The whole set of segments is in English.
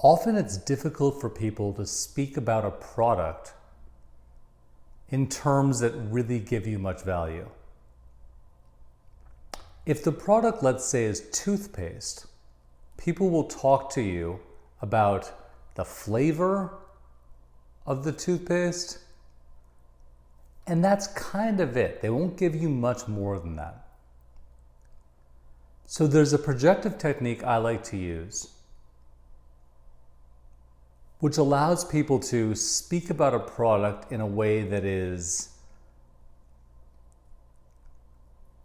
Often it's difficult for people to speak about a product in terms that really give you much value. If the product, let's say, is toothpaste, people will talk to you about the flavor of the toothpaste, and that's kind of it. They won't give you much more than that. So there's a projective technique I like to use, which allows people to speak about a product in a way that is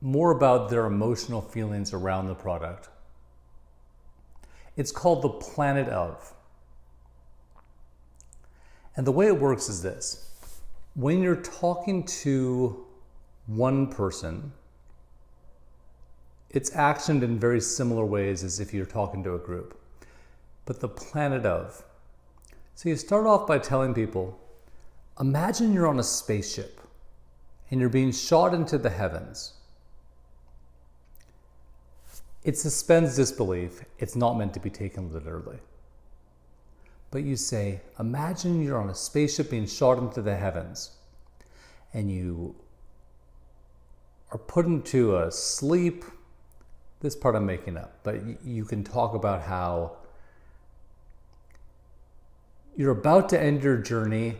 more about their emotional feelings around the product. It's called the planet of. And the way it works is this. When you're talking to one person, it's actioned in very similar ways as if you're talking to a group. But the planet of. So you start off by telling people, imagine you're on a spaceship and you're being shot into the heavens. It suspends disbelief. It's not meant to be taken literally. But you say, imagine you're on a spaceship being shot into the heavens and you are put into a sleep. This part I'm making up, but you can talk about how you're about to end your journey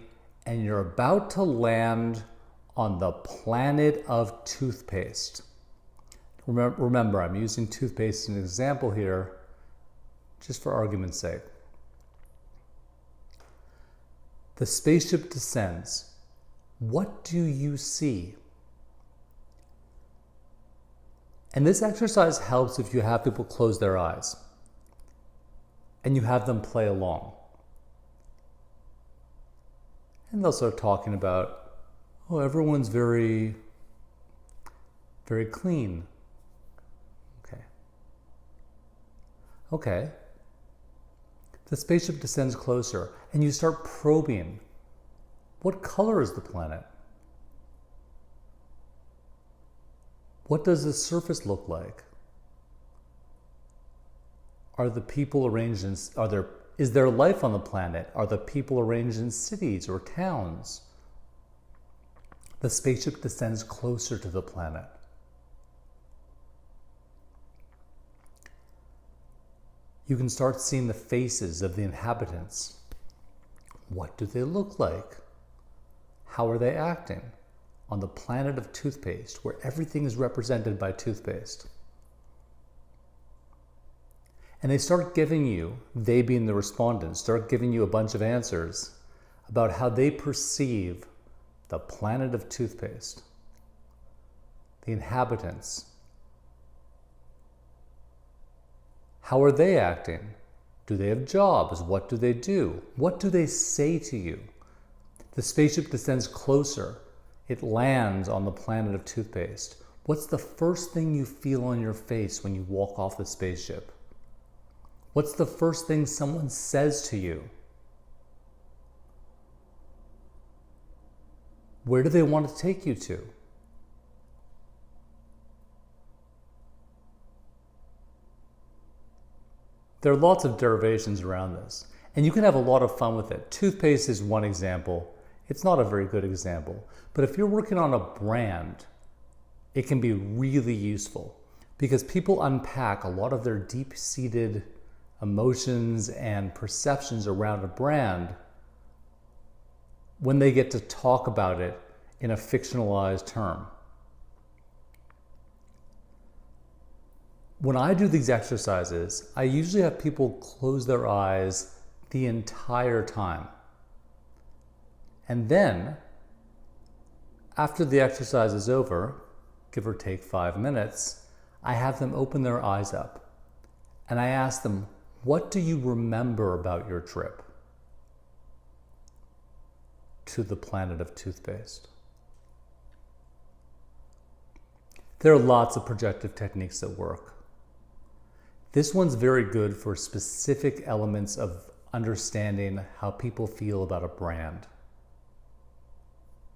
and you're about to land on the planet of toothpaste. Remember, I'm using toothpaste as an example here, just for argument's sake. The spaceship descends. What do you see? And this exercise helps if you have people close their eyes and you have them play along. And they'll start talking about, oh, everyone's very, very clean. Okay. The spaceship descends closer and you start probing. What color is the planet? What does the surface look like? Are the people arranged in, is there life on the planet? Are the people arranged in cities or towns? The spaceship descends closer to the planet. You can start seeing the faces of the inhabitants. What do they look like? How are they acting? On the planet of toothpaste, where everything is represented by toothpaste. And they start giving you, they being the respondents, start giving you a bunch of answers about how they perceive the planet of toothpaste, the inhabitants. How are they acting? Do they have jobs? What do they do? What do they say to you? The spaceship descends closer. It lands on the planet of toothpaste. What's the first thing you feel on your face when you walk off the spaceship? What's the first thing someone says to you? Where do they want to take you to? There are lots of derivations around this, and you can have a lot of fun with it. Toothpaste is one example. It's not a very good example, but if you're working on a brand, it can be really useful because people unpack a lot of their deep-seated emotions and perceptions around a brand when they get to talk about it in a fictionalized term. When I do these exercises, I usually have people close their eyes the entire time. And then, after the exercise is over, give or take 5 minutes, I have them open their eyes up. And I ask them, what do you remember about your trip to the planet of toothpaste? There are lots of projective techniques that work. This one's very good for specific elements of understanding how people feel about a brand.